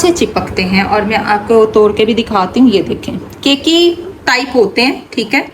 से चिपकते हैं। और मैं आपको तोड़ के भी दिखाती हूँ, ये देखें केकी टाइप होते हैं, ठीक है।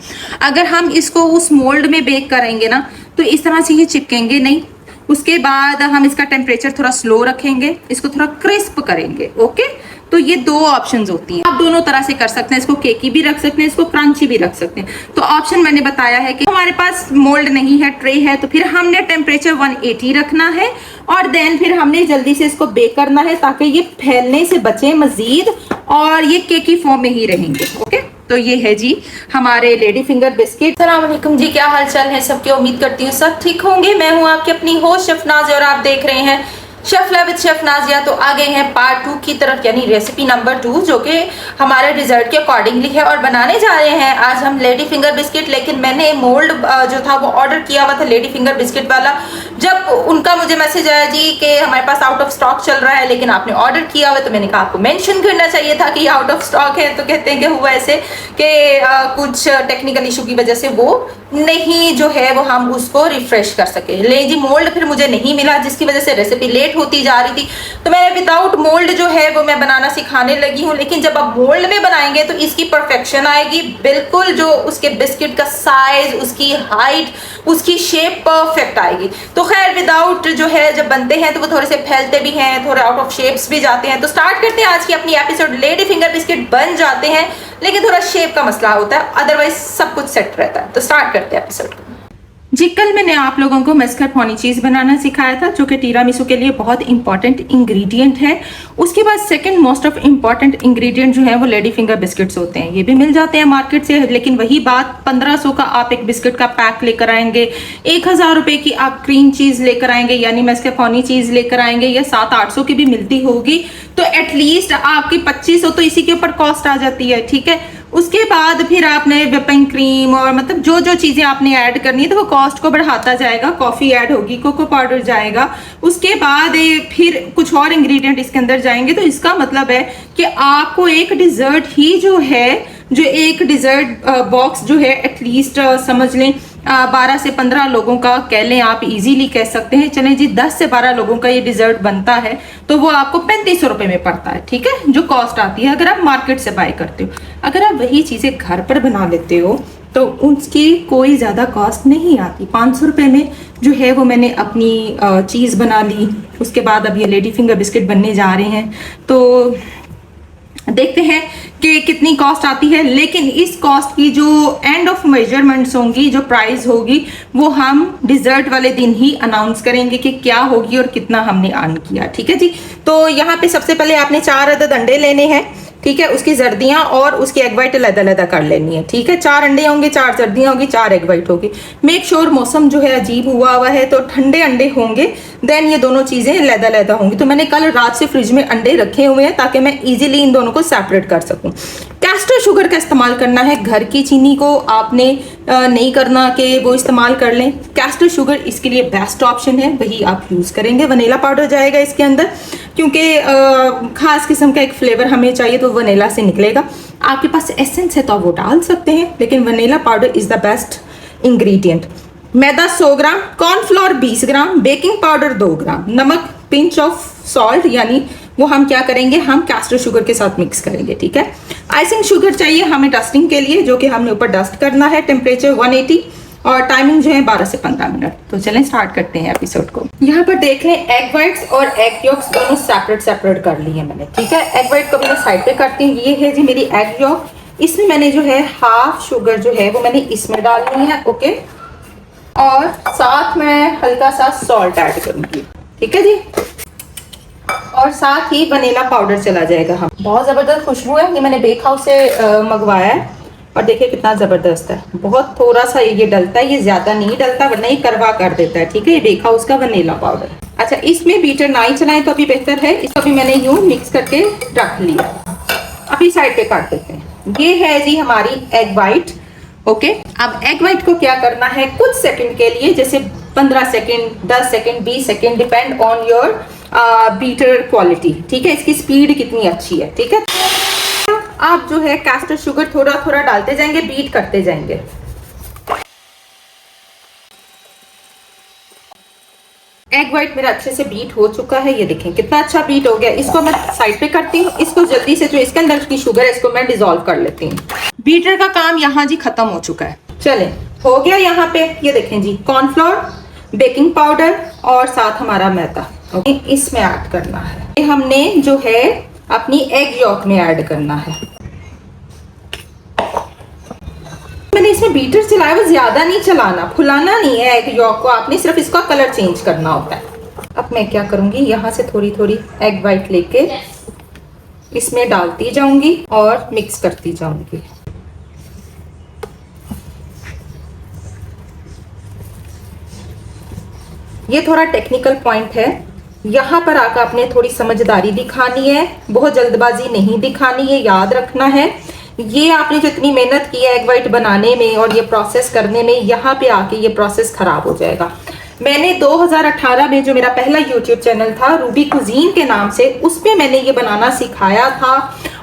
अगर हम इसको उस मोल्ड में बेक करेंगे ना तो इस तरह से ये चिपकेंगे नहीं। उसके बाद हम इसका टेम्परेचर थोड़ा स्लो रखेंगे, इसको थोड़ा क्रिस्प करेंगे, ओके। तो ये दो ऑप्शंस होती हैं, आप दोनों तरह से कर सकते हैं, इसको केकी भी रख सकते हैं, इसको क्रंची भी रख सकते हैं। तो ऑप्शन मैंने बताया है कि हमारे पास मोल्ड नहीं है, ट्रे है, तो फिर हमने टेम्परेचर 180 रखना है और देन फिर हमने जल्दी से इसको बेक करना है ताकि ये फैलने से बचे मजीद और ये केकी फॉर्म में ही रहेंगे, ओके। तो ये है जी हमारे लेडी फिंगर बिस्किट। अस्सलाम वालेकुम जी, क्या हाल चाल है सबके। उम्मीद करती हूँ सब ठीक होंगे। मैं हूँ आपकी अपनी होस्ट शेफ नाज़िया और आप देख रहे हैं chef love with chef Nazia. तो आ गए हैं पार्ट 2 की तरफ, यानी रेसिपी नंबर 2, जो कि हमारे डिजर्ट के अकॉर्डिंगली है। और बनाने जा रहे हैं आज हम लेडी फिंगर बिस्किट। लेकिन मैंने मोल्ड जो था वो ऑर्डर किया हुआ था लेडी फिंगर बिस्किट वाला। जब उनका मुझे मैसेज आया जी कि हमारे पास आउट ऑफ स्टॉक चल रहा है लेकिन आपने ऑर्डर किया हुआ, तो मैंने कहा आपको मेंशन करना चाहिए था कि आउट ऑफ स्टॉक है। तो कहते हैं कि हुआ ऐसे कि कुछ टेक्निकल इशू की वजह से वो नहीं जो है वो हम उसको रिफ्रेश कर सके। ले जी मोल्ड फिर मुझे नहीं मिला, जिसकी वजह से रेसिपी लेट होती जा रही थी। तो मैं विदाउट मोल्ड जो है वो मैं बनाना सिखाने लगी हूँ। लेकिन जब आप मोल्ड में बनाएंगे तो इसकी परफेक्शन आएगी, बिल्कुल जो उसके बिस्किट का साइज, उसकी हाइट, उसकी शेप परफेक्ट आएगी। तो खैर विदाउट जो है जब बनते हैं तो वो थोड़े से फैलते भी हैं, थोड़े आउट ऑफ शेप्स भी जाते हैं। तो स्टार्ट करते हैं आज की अपनी एपिसोड। लेडी फिंगर बिस्किट बन जाते हैं लेकिन थोड़ा शेप का मसला होता है, अदरवाइज सब कुछ सेट रहता है। तो स्टार्ट करते हैं एपिसोड को। जी कल मैंने आप लोगों को मस्कार्पोने चीज़ बनाना सिखाया था, जो कि टीरामिसू के लिए बहुत इंपॉर्टेंट इंग्रेडिएंट है। उसके बाद second most of important ingredient जो है वो लेडी फिंगर बिस्किट्स होते हैं। ये भी मिल जाते हैं मार्केट से, लेकिन वही बात 1500 का आप एक बिस्किट का पैक लेकर आएंगे, 1000 रुपये की आप क्रीम चीज़ लेकर आएंगे यानी मस्कार्पोने चीज़ लेकर आएंगे, या 700-800 की भी मिलती होगी, तो एटलीस्ट आपकी 2500 तो इसी के ऊपर कॉस्ट आ जाती है, ठीक है। उसके बाद फिर आपने व्हिपिंग क्रीम और मतलब जो जो चीज़ें आपने ऐड करनी है तो वो कॉस्ट को बढ़ाता जाएगा। कॉफ़ी ऐड होगी, कोको पाउडर जाएगा, उसके बाद फिर कुछ और इंग्रेडिएंट इसके अंदर जाएंगे। तो इसका मतलब है कि आपको एक डिज़र्ट ही जो है, जो एक डिज़र्ट बॉक्स जो है एटलीस्ट समझ लें 12 से 15 लोगों का कह लें, आप इजीली कह सकते हैं चलें जी 10 से 12 लोगों का ये डिज़र्ट बनता है। तो वो आपको 3500 रुपये में पड़ता है, ठीक है, जो कॉस्ट आती है अगर आप मार्केट से बाय करते हो। अगर आप वही चीज़ें घर पर बना लेते हो तो उसकी कोई ज़्यादा कॉस्ट नहीं आती। 500 रुपये में जो है वो मैंने अपनी चीज़ बना ली। उसके बाद अब ये लेडी फिंगर बिस्किट बनने जा रहे हैं, तो देखते हैं कि कितनी कॉस्ट आती है। लेकिन इस कॉस्ट की जो एंड ऑफ मेजरमेंट्स होंगी, जो प्राइस होगी, वो हम डिजर्ट वाले दिन ही अनाउंस करेंगे कि क्या होगी और कितना हमने अर्न किया, ठीक है जी। तो यहाँ पे सबसे पहले आपने 4 अदद अंडे लेने हैं, ठीक है। उसकी जर्दियाँ और उसकी एग वाइट अलग-अलग कर लेनी है, ठीक है। 4 अंडे होंगे, 4 जर्दियाँ होगी, 4 एग वाइट होगी। मेक श्योर मौसम जो है अजीब हुआ है तो ठंडे अंडे होंगे, देन ये दोनों चीज़ें अलग-अलग होंगी। तो मैंने कल रात से फ्रिज में अंडे रखे हुए हैं ताकि मैं इजीली इन दोनों को सेपरेट कर सकूं। कैस्टर शुगर का इस्तेमाल करना है, घर की चीनी को आपने नहीं करना कि वो इस्तेमाल कर लें। कैस्टर शुगर इसके लिए बेस्ट ऑप्शन है, वही आप यूज़ करेंगे। वनीला पाउडर जाएगा इसके अंदर, क्योंकि ख़ास किस्म का एक फ्लेवर हमें चाहिए तो वनीला से निकलेगा। आपके पास एसेंस है तो आप वो डाल सकते हैं, लेकिन vanilla powder is the best ingredient. Maida 100 gram, cornflour 20 gram, baking powder 2 ग्राम, नमक, पिंच ऑफ सॉल्ट, यानी वो हम क्या करेंगे, हम कैस्टर शुगर के साथ मिक्स करेंगे, ठीक है। आइसिंग शुगर चाहिए हमें डस्टिंग के लिए, जो कि हमने ऊपर डस्ट करना है। टेम्परेचर 180 और टाइमिंग जो है 12 से 15 मिनट। तो चलें स्टार्ट करते हैं एपिसोड को। यहाँ पर देख लें एग वाइट्स और एग योक्स दोनों सेपरेट कर लिए मैंने, ठीक है। एग वाइट को मैं साइड पे करती हूँ। ये है जी मेरी एग योक, इसमें मैंने जो है हाफ शुगर जो है वो मैंने इसमें डालनी है, ओके। और साथ में हल्का सा सॉल्ट ऐड करूंगी, ठीक है जी। और साथ ही वनीला पाउडर चला जाएगा। हम बहुत ज़बरदस्त खुशबू है, ये मैंने बेक हाउस से मंगवाया है और देखिए कितना ज़बरदस्त है। बहुत थोड़ा सा ये डलता है, ये ज़्यादा नहीं डलता वरना ये करवा कर देता है, ठीक है। ये बेक हाउस का वनीला पाउडर। अच्छा, इसमें बीटर ना ही चलाएं तो अभी बेहतर है। इसको भी मैंने यूँ मिक्स करके रख लिया, अभी साइड पे काट देते हैं। ये है जी हमारी एग वाइट, ओके। अब एग वाइट को क्या करना है, कुछ सेकंड के लिए, जैसे 15 second, 10 second, 20 second, depend on your better quality, ठीक है। इसकी स्पीड कितनी अच्छी है, ठीक है। आप जो है कैस्टर शुगर थोड़ा थोड़ा डालते जाएंगे, बीट करते जाएंगे। एग एग वाइट मेरा अच्छे से बीट हो चुका है, ये देखें कितना अच्छा बीट हो गया। इसको मैं साइड पे करती हूँ। इसको जल्दी से जो इसके अंदर की शुगर है इसको मैं डिसॉल्व कर लेती हूँ। बीटर का काम यहाँ जी खत्म हो चुका है। चले हो गया यहाँ पे, ये देखें जी कॉर्नफ्लोर, बेकिंग पाउडर और साथ हमारा मैदा ओके इसमें ऐड करना है। हमने जो है अपनी एग यॉक में ऐड करना है। मैंने इसमें बीटर चलाया हुआ, ज्यादा नहीं चलाना, फुलाना नहीं है एग यॉक को, आपने सिर्फ इसका कलर चेंज करना होता है। अब मैं क्या करूंगी, यहाँ से थोड़ी थोड़ी एग वाइट लेके इसमें डालती जाऊंगी और मिक्स करती जाऊंगी। ये थोड़ा टेक्निकल पॉइंट है, यहाँ पर आकर आपने थोड़ी समझदारी दिखानी है, बहुत जल्दबाजी नहीं दिखानी है, याद रखना है। ये आपने जो इतनी मेहनत की है एग वाइट बनाने में और ये प्रोसेस करने में, यहाँ पे आके ये प्रोसेस खराब हो जाएगा। मैंने 2018 में जो मेरा पहला यूट्यूब चैनल था रूबी कुजीन के नाम से, उस पे मैंने ये बनाना सिखाया था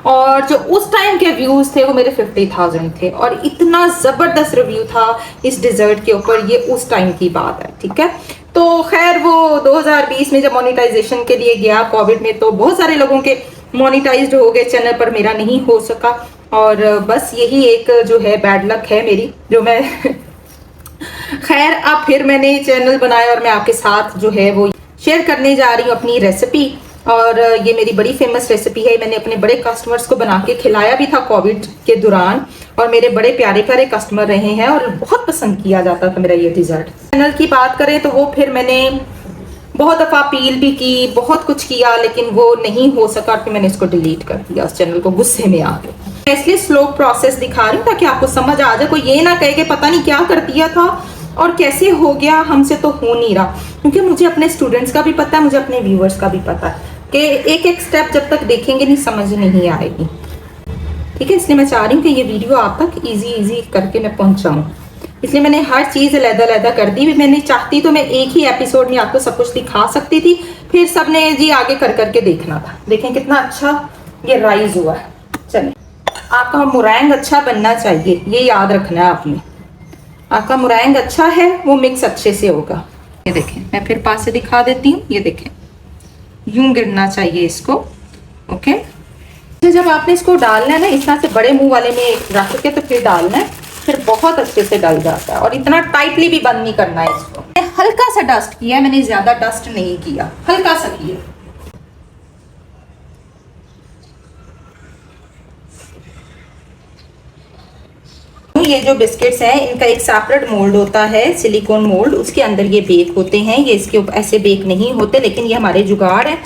और जो उस टाइम के व्यूज थे वो मेरे 50,000 थे और इतना जबरदस्त रिव्यू था इस डिजर्ट के ऊपर, ये उस टाइम की बात है, ठीक है। तो खैर वो 2020 में जब मोनेटाइजेशन के लिए गया कोविड में, तो बहुत सारे लोगों के मोनेटाइज्ड हो गए चैनल, पर मेरा नहीं हो सका और बस यही एक जो है बैड लक है मेरी, जो मैं खैर अब फिर मैंने चैनल बनाया और मैं आपके साथ जो है वो शेयर करने जा रही हूँ अपनी रेसिपी। और ये मेरी बड़ी फेमस रेसिपी है, मैंने अपने बड़े कस्टमर्स को बना के खिलाया भी था कोविड के दौरान और मेरे बड़े प्यारे प्यारे कस्टमर रहे हैं और बहुत पसंद किया जाता था मेरा ये डिजर्ट। चैनल की बात करें तो वो फिर मैंने बहुत दफ़ा अपील भी की, बहुत कुछ किया, लेकिन वो नहीं हो सका, फिर मैंने इसको डिलीट कर दिया उस चैनल को गुस्से में आके। मैं इसलिए स्लो प्रोसेस दिखा रही हूँ ताकि आपको समझ आ जाए, कोई ये ना कहे कि पता नहीं क्या कर दिया था और कैसे हो गया, हमसे तो हो नहीं रहा। क्योंकि मुझे अपने स्टूडेंट्स का भी पता है, मुझे अपने व्यूअर्स का भी पता है कि एक एक स्टेप जब तक देखेंगे नहीं समझ नहीं आएगी, ठीक है। इसलिए मैं चाह रही हूँ कि ये वीडियो आप तक इजी करके मैं पहुँचाऊँ, इसलिए मैंने हर चीज़ अलग-अलग कर दी। मैंने चाहती तो मैं एक ही एपिसोड में आपको सब कुछ दिखा सकती थी, फिर सबने जी आगे कर करके देखना था। देखें कितना अच्छा ये राइज हुआ है। चलिए, आपका मुरैंग अच्छा बनना चाहिए, ये याद रखना है आपने। आपका मुरैंग अच्छा है वो मिक्स अच्छे से होगा। ये देखें, मैं फिर पास से दिखा देती हूँ, ये देखें यूं गिरना चाहिए इसको, ओके। जब आपने इसको डालना है ना इस तरह से बड़े मुंह वाले में रख के तो फिर डालना है, फिर बहुत अच्छे से डल जाता है और इतना टाइटली भी बंद नहीं करना है इसको। हल्का सा डस्ट किया, मैंने ज्यादा डस्ट नहीं किया, हल्का सा किया। ये जो बिस्किट्स हैं इनका एक सेपरेट मोल्ड होता है, सिलिकॉन मोल्ड, उसके अंदर ये बेक होते हैं। ये इसके ऊपर ऐसे बेक नहीं होते, लेकिन ये हमारे जुगाड़ है,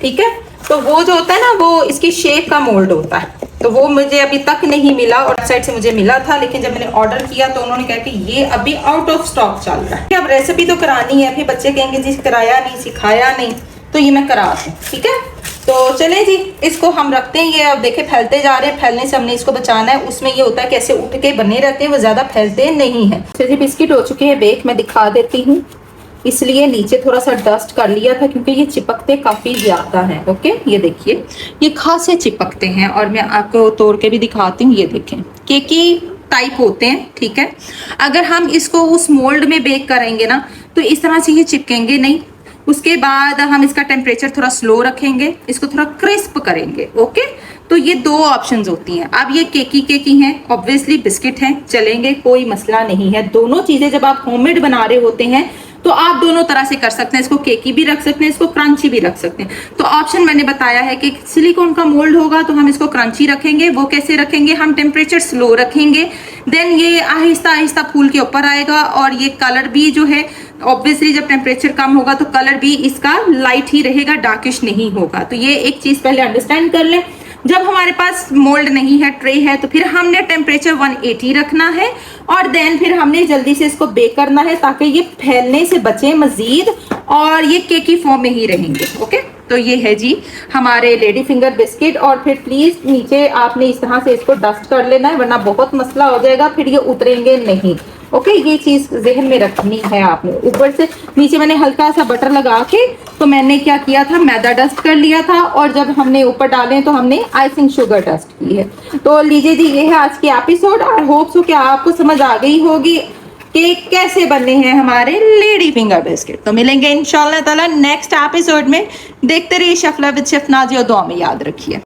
ठीक है। तो वो जो होता है ना वो इसकी शेप का मोल्ड होता है, तो वो मुझे अभी तक नहीं मिला और साइड से मुझे मिला था, लेकिन जब मैंने ऑर्डर किया तो उन्होंने कहा कि ये अभी आउट ऑफ स्टॉक चल रहा है। अब रेसिपी तो करानी है, फिर बच्चे कहेंगे जी कराया नहीं सिखाया नहीं, तो ये मैं करा दूँ, ठीक है। तो चलें जी, इसको हम रखते हैं। ये अब देखें फैलते जा रहे हैं, फैलने से हमने इसको बचाना है। उसमें ये होता है कि ऐसे उठ के बने रहते हैं, वो ज़्यादा फैलते नहीं हैं। चलिए बिस्किट हो चुके हैं बेक, मैं दिखा देती हूँ। इसलिए नीचे थोड़ा सा डस्ट कर लिया था क्योंकि ये चिपकते काफ़ी ज़्यादा हैं, ओके। ये देखिए ये खासे चिपकते हैं और मैं आपको तोड़ के भी दिखाती हूँ। ये देखें केकी टाइप होते हैं, ठीक है। अगर हम इसको उस मोल्ड में बेक करेंगे ना तो इस तरह से ये चिपकेंगे नहीं। उसके बाद हम इसका टेम्परेचर थोड़ा स्लो रखेंगे, इसको थोड़ा क्रिस्प करेंगे, ओके। तो ये दो ऑप्शंस होती हैं। अब ये केकी हैं, ऑब्वियसली बिस्किट हैं, चलेंगे, कोई मसला नहीं है। दोनों चीजें जब आप होममेड बना रहे होते हैं तो आप दोनों तरह से कर सकते हैं, इसको केकी भी रख सकते हैं, इसको क्रंची भी रख सकते हैं। तो ऑप्शन मैंने बताया है कि सिलिकॉन का मोल्ड होगा तो हम इसको क्रंची रखेंगे। वो कैसे रखेंगे, हम टेम्परेचर स्लो रखेंगे, देन ये आहिस्ता आहिस्ता फूल के ऊपर आएगा और ये कलर भी जो है ऑब्वियसली जब टेम्परेचर कम होगा तो कलर भी इसका लाइट ही रहेगा, डार्किश नहीं होगा। तो ये एक चीज पहले अंडरस्टैंड कर लें। जब हमारे पास मोल्ड नहीं है, ट्रे है, तो फिर हमने टेम्परेचर 180 रखना है और देन फिर हमने जल्दी से इसको बेक करना है ताकि ये फैलने से बचे मजीद और ये केकी फॉर्म में ही रहेंगे, ओके। तो ये है जी हमारे लेडी फिंगर बिस्किट। और फिर प्लीज नीचे आपने इस तरह से इसको डस्ट कर लेना है, वरना बहुत मसला हो जाएगा, फिर ये उतरेंगे नहीं, ओके। ये चीज जहन में रखनी है आपने। ऊपर से नीचे मैंने हल्का सा बटर लगा के तो मैंने क्या किया था, मैदा डस्ट कर लिया था और जब हमने ऊपर डाले तो हमने आइसिंग शुगर डस्ट की है। तो लीजिए जी, ये है आज की एपिसोड। आई होप सो कि आपको समझ आ गई होगी। कि कैसे बनने हैं हमारे लेडी फिंगर बिस्किट। तो मिलेंगे इंशाल्लाह ताला नेक्स्ट एपिसोड में। देखते रहिए chef love with chef Nazia, दुआ में याद रखिए।